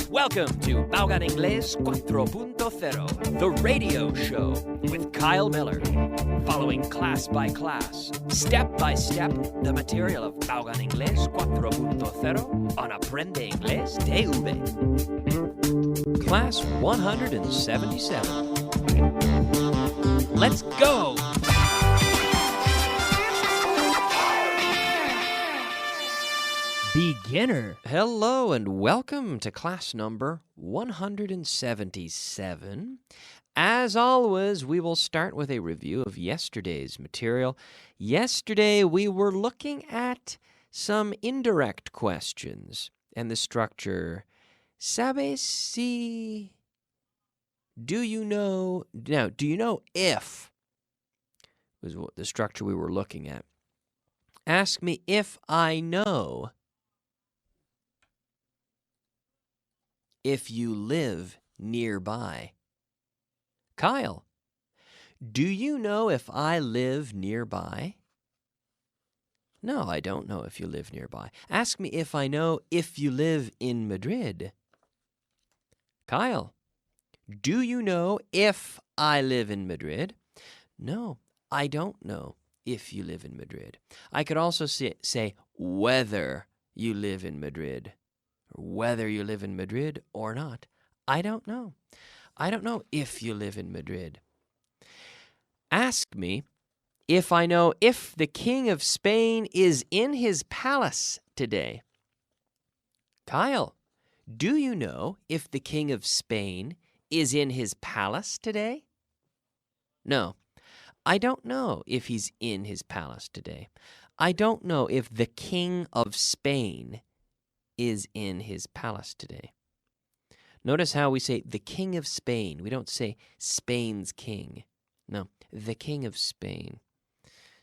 Welcome to Baugan Inglés 4.0, the radio show with Kyle Miller. Following class by class, step by step, the material of Baugan Inglés 4.0 on Aprende Inglés TV. Class 177. Let's go! Beginner. Hello and welcome to class number 177. As always, we will start with a review of yesterday's material. Yesterday, we were looking at some indirect questions and the structure. ¿Sabes si? Do you know? Now, do you know if? Was the structure we were looking at. Ask me if I know. If you live nearby. Kyle, do you know if I live nearby? No, I don't know if you live nearby. Ask me if I know if you live in Madrid. Kyle, do you know if I live in Madrid? No, I don't know if you live in Madrid. I could also say whether you live in Madrid. Whether you live in Madrid or not, I don't know. I don't know if you live in Madrid. Ask me if I know if the King of Spain is in his palace today. Kyle, do you know if the King of Spain is in his palace today? No, I don't know if he's in his palace today. I don't know if the King of Spain is in his palace today. Notice how we say the King of Spain. We don't say Spain's king. No, the King of Spain.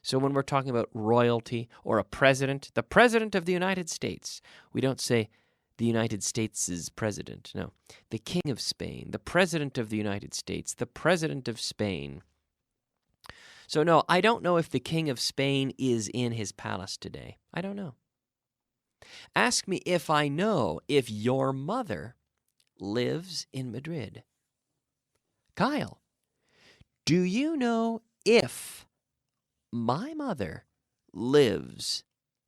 So when we're talking about royalty or a president, the President of the United States, we don't say the United States' president. No, the King of Spain, the President of the United States, the President of Spain. So no, I don't know if the King of Spain is in his palace today. I don't know. Ask me if I know if your mother lives in Madrid. Kyle, do you know if my mother lives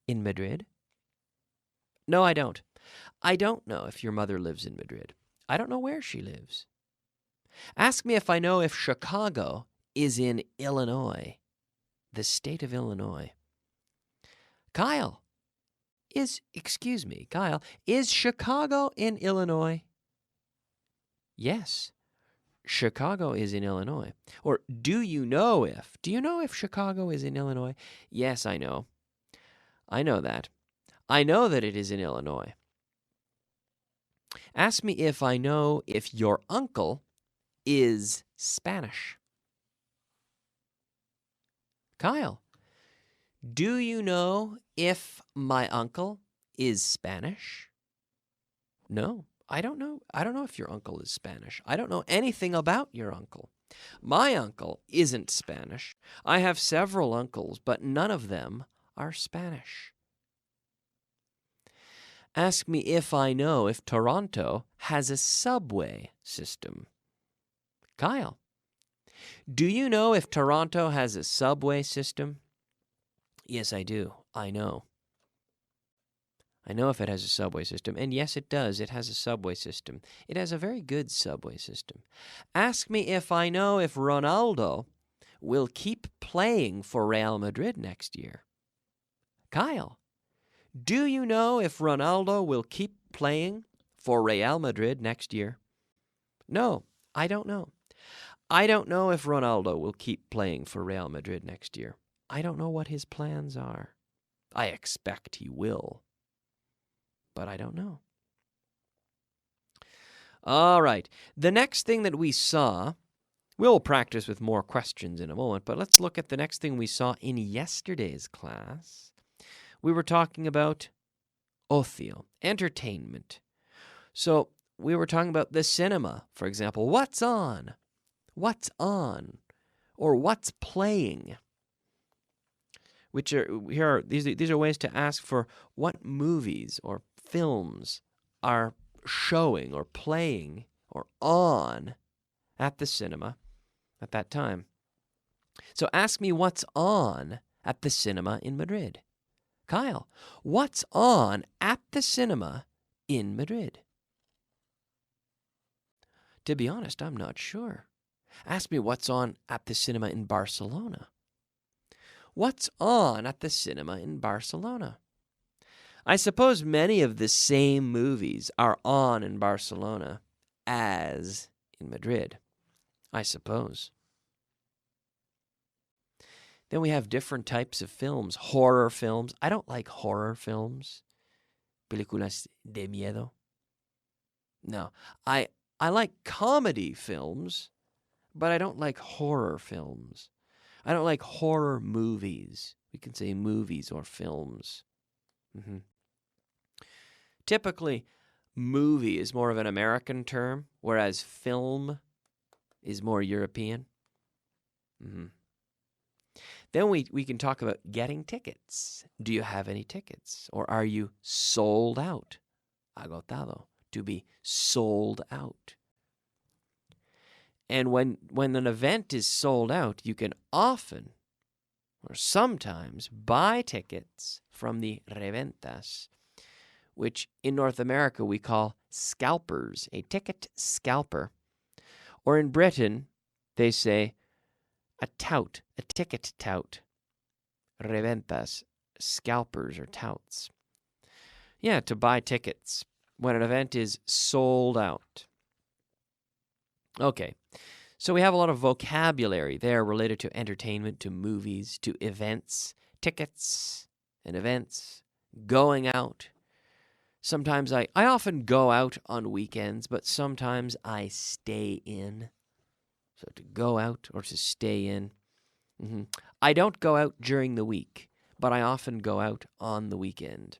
in Madrid? No, I don't. I don't know if your mother lives in Madrid. I don't know where she lives. Ask me if I know if Chicago is in Illinois, the state of Illinois. Kyle, is Chicago in Illinois? Yes, Chicago is in Illinois. Or do you know if Chicago is in Illinois? Yes, I know. I know that. I know that it is in Illinois. Ask me if I know if your uncle is Spanish. Kyle, do you know if my uncle is Spanish? No, I don't know. I don't know if your uncle is Spanish. I don't know anything about your uncle. My uncle isn't Spanish. I have several uncles, but none of them are Spanish. Ask me if I know if Toronto has a subway system. Kyle, do you know if Toronto has a subway system? Yes, I do. I know. I know if it has a subway system. And yes, it does. It has a subway system. It has a very good subway system. Ask me if I know if Ronaldo will keep playing for Real Madrid next year. Kyle, do you know if Ronaldo will keep playing for Real Madrid next year? No, I don't know. I don't know if Ronaldo will keep playing for Real Madrid next year. I don't know what his plans are. I expect he will, but I don't know. All right. The next thing that we saw, we'll practice with more questions in a moment, but let's look at the next thing we saw in yesterday's class. We were talking about ocio, entertainment. So we were talking about the cinema, for example. What's on? What's on? Or what's playing? These are ways to ask for what movies or films are showing or playing or on at the cinema at that time. So ask me what's on at the cinema in Madrid. Kyle, what's on at the cinema in Madrid? To be honest, I'm not sure. Ask me what's on at the cinema in Barcelona. What's on at the cinema in Barcelona? I suppose many of the same movies are on in Barcelona as in Madrid. I suppose. Then we have different types of films. Horror films. I don't like horror films. Películas de miedo. No. I like comedy films, but I don't like horror films. I don't like horror movies. We can say movies or films. Typically, movie is more of an American term, whereas film is more European. Then we can talk about getting tickets. Do you have any tickets? Or are you sold out? Agotado. To be sold out. And when an event is sold out, you can often or sometimes buy tickets from the reventas, which in North America we call scalpers, a ticket scalper. Or in Britain, they say a tout, a ticket tout. Reventas, scalpers or touts. Yeah, to buy tickets when an event is sold out. Okay, so we have a lot of vocabulary there related to entertainment, to movies, to events, tickets and events, going out. Sometimes I often go out on weekends, but sometimes I stay in. So to go out or to stay in. I don't go out during the week, but I often go out on the weekend.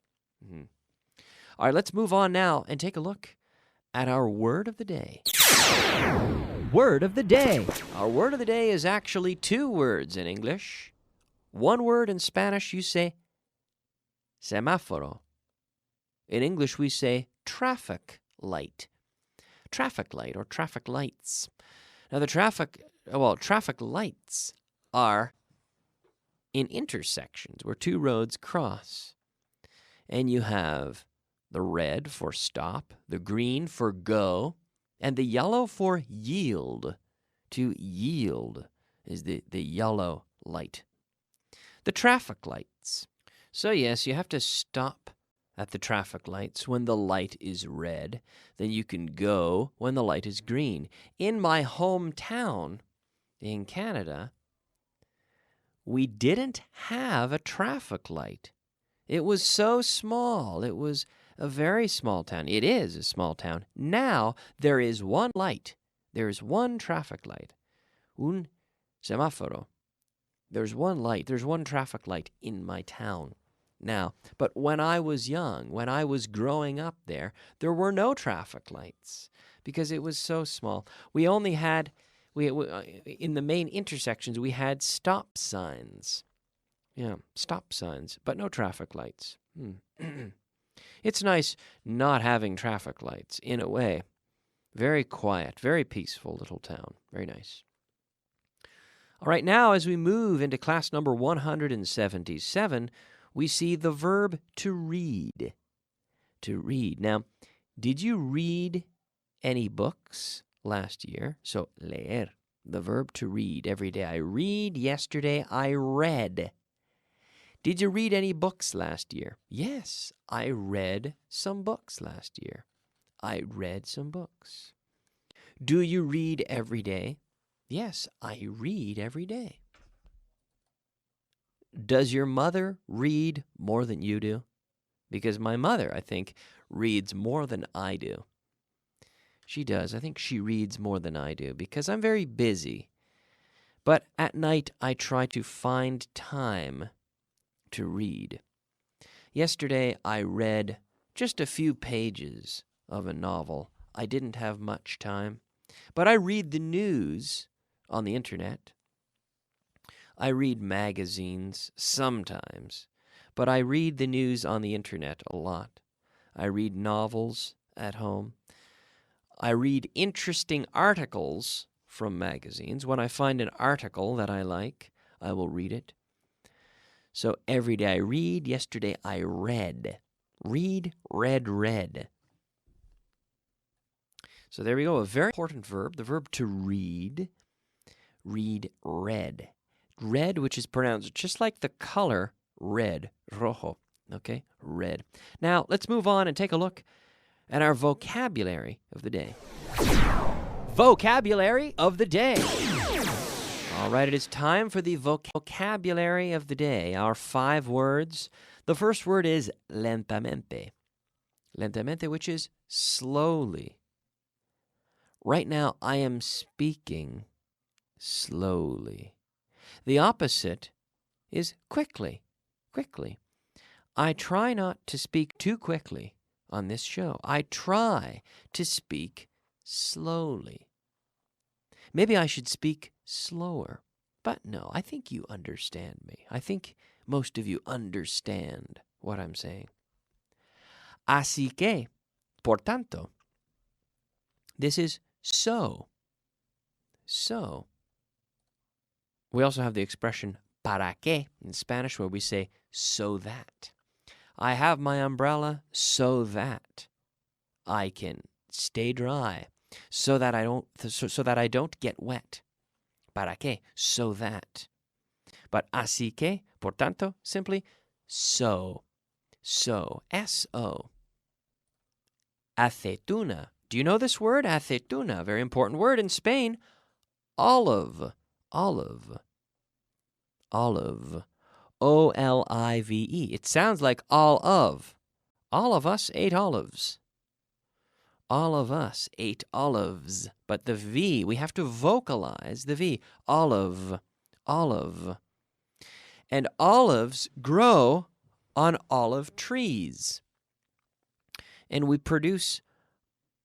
All right, let's move on now and take a look at our word of the day. Word of the day. Our word of the day is actually two words in English. One word in Spanish, you say semáforo. In English, we say traffic light. Traffic light or traffic lights. Now, traffic lights are in intersections where two roads cross. And you have the red for stop, the green for go, and the yellow for yield. To yield is the yellow light. The traffic lights. So yes, you have to stop at the traffic lights when the light is red. Then you can go when the light is green. In my hometown in Canada, we didn't have a traffic light. It was so small. It was a very small town. It is a small town. Now there is one light. There is one traffic light. Un semáforo. There's one light. There's one traffic light in my town now. But when I was young, when I was growing up there were no traffic lights because it was so small. We only had, in the main intersections, we had stop signs. Yeah, stop signs, but no traffic lights. It's nice not having traffic lights, in a way. Very quiet, very peaceful little town. Very nice. All right, now as we move into class number 177, we see the verb to read. To read. Now, did you read any books last year? So, leer, the verb to read every day. I read. Yesterday, I read. Did you read any books last year? Yes, I read some books last year. I read some books. Do you read every day? Yes, I read every day. Does your mother read more than you do? Because my mother, I think, reads more than I do. She does. I think she reads more than I do because I'm very busy. But at night, I try to find time to read. Yesterday, I read just a few pages of a novel. I didn't have much time, but I read the news on the internet. I read magazines sometimes, but I read the news on the internet a lot. I read novels at home. I read interesting articles from magazines. When I find an article that I like, I will read it. So every day I read. Yesterday I read. Read, read. So there we go. A very important verb, the verb to read. Read, read. Red, which is pronounced just like the color red, rojo. Okay, red. Now, let's move on and take a look at our vocabulary of the day. Vocabulary of the day. All right, it is time for the vocabulary of the day. Our 5 words. The first word is lentamente. Lentamente, which is slowly. Right now, I am speaking slowly. The opposite is quickly. Quickly. I try not to speak too quickly on this show. I try to speak slowly. Maybe I should speak slower. But no, I think you understand me. I think most of you understand what I'm saying. Así que, por tanto, this is so. So. We also have the expression para qué in Spanish, where we say so that. I have my umbrella so that I can stay dry, so that I don't get wet. Para qué? So that. But así que, por tanto, simply so. So. S-O. Aceituna. Do you know this word? Aceituna. A very important word in Spain. Olive. Olive. Olive. O-L-I-V-E. It sounds like all of. All of us ate olives. All of us ate olives. But the V, we have to vocalize the V. Olive. Olive. And olives grow on olive trees. And we produce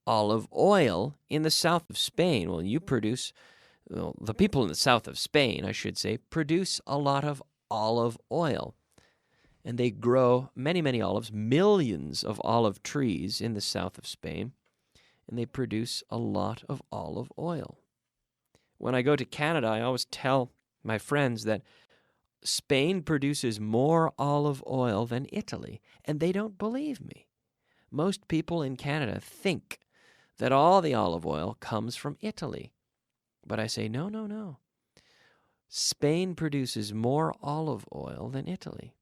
olive oil in the south of Spain. Well, the people in the south of Spain, I should say, produce a lot of olive oil. And they grow many, many olives, millions of olive trees in the south of Spain. And they produce a lot of olive oil. When I go to Canada, I always tell my friends that Spain produces more olive oil than Italy, and they don't believe me. Most people in Canada think that all the olive oil comes from Italy. But I say, no. Spain produces more olive oil than Italy.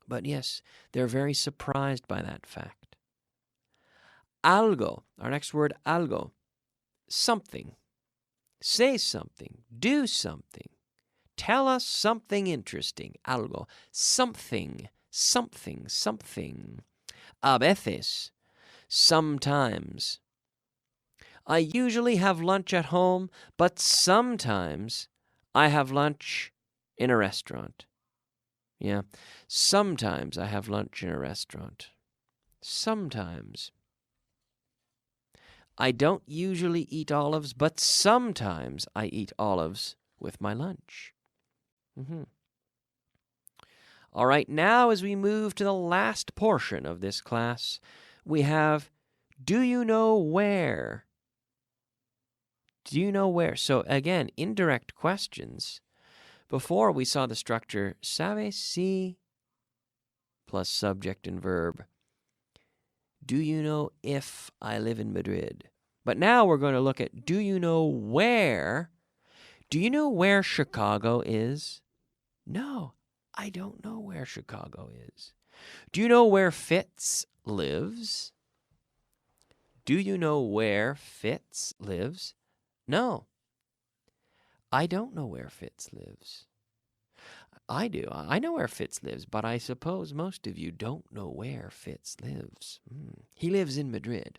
But yes, they're very surprised by that fact. Algo, our next word, algo, something. Say something, do something. Tell us something interesting, algo, something. A veces, sometimes. I usually have lunch at home, but sometimes I have lunch in a restaurant. Yeah, sometimes I have lunch in a restaurant. Sometimes. I don't usually eat olives, but sometimes I eat olives with my lunch. All right, now as we move to the last portion of this class, we have, do you know where? Do you know where? So again, indirect questions. Before we saw the structure, ¿sabes si? Plus subject and verb. Do you know if I live in Madrid? But now we're going to look at, do you know where? Do you know where Chicago is? No, I don't know where Chicago is. Do you know where Fitz lives? Do you know where Fitz lives? No, I don't know where Fitz lives. I do. I know where Fitz lives, but I suppose most of you don't know where Fitz lives. He lives in Madrid.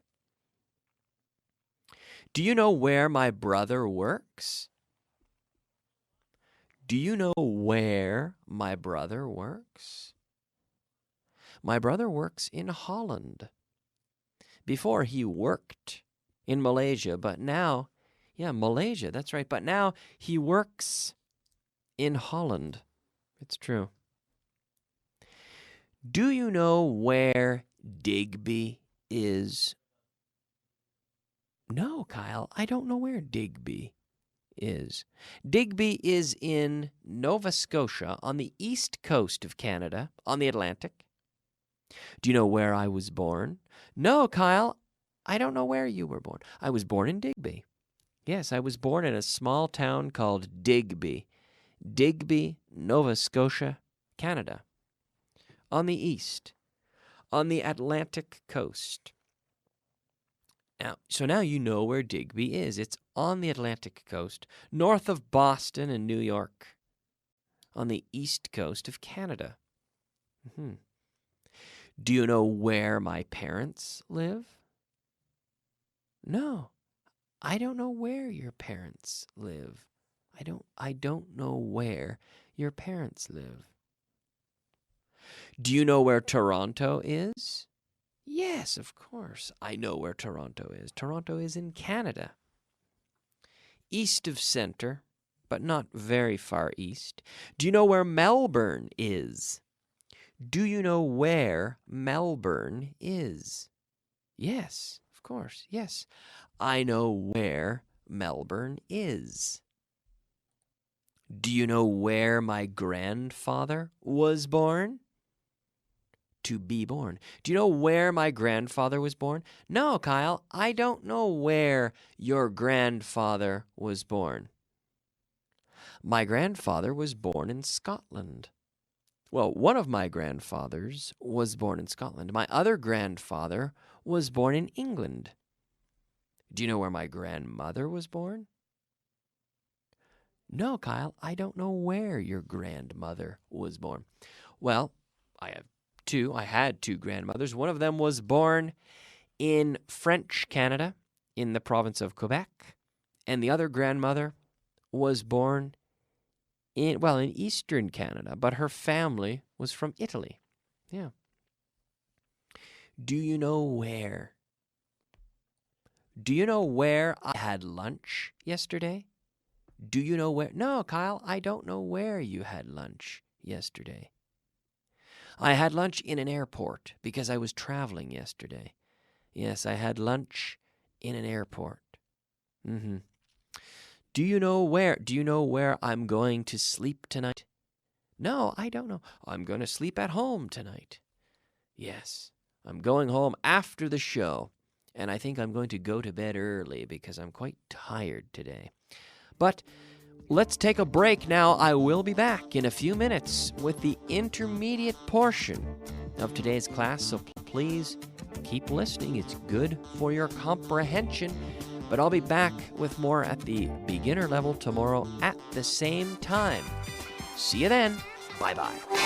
Do you know where my brother works? Do you know where my brother works? My brother works in Holland. Before he worked in Malaysia, but now, Malaysia, that's right. But now he works in Holland. It's true. Do you know where Digby is? No, Kyle, I don't know where Digby is. Digby is in Nova Scotia on the east coast of Canada, on the Atlantic. Do you know where I was born? No, Kyle, I don't know where you were born. I was born in Digby. Yes, I was born in a small town called Digby. Digby, Nova Scotia, Canada. On the east, on the Atlantic coast. Now you know where Digby is. It's on the Atlantic coast, north of Boston and New York, on the east coast of Canada. Do you know where my parents live? No, I don't know where your parents live. I don't know where your parents live. Do you know where Toronto is? Yes, of course. I know where Toronto is. Toronto is in Canada. East of center, but not very far east. Do you know where Melbourne is? Do you know where Melbourne is? Yes, of course. Yes, I know where Melbourne is. Do you know where my grandfather was born? To be born. Do you know where my grandfather was born? No, Kyle, I don't know where your grandfather was born. My grandfather was born in Scotland. Well, one of my grandfathers was born in Scotland. My other grandfather was born in England. Do you know where my grandmother was born? No, Kyle, I don't know where your grandmother was born. Well, I had two grandmothers. One of them was born in French Canada, in the province of Quebec, and the other grandmother was born in eastern Canada, but her family was from Italy. Yeah. Do you know where? Do you know where I had lunch yesterday? Do you know where? No, Kyle, I don't know where you had lunch yesterday. I had lunch in an airport because I was traveling yesterday. Yes, I had lunch in an airport. Do you know where? Do you know where I'm going to sleep tonight? No, I don't know. I'm going to sleep at home tonight. Yes, I'm going home after the show, and I think I'm going to go to bed early because I'm quite tired today. But let's take a break now. I will be back in a few minutes with the intermediate portion of today's class, so please keep listening. It's good for your comprehension. But I'll be back with more at the beginner level tomorrow at the same time. See you then. Bye-bye.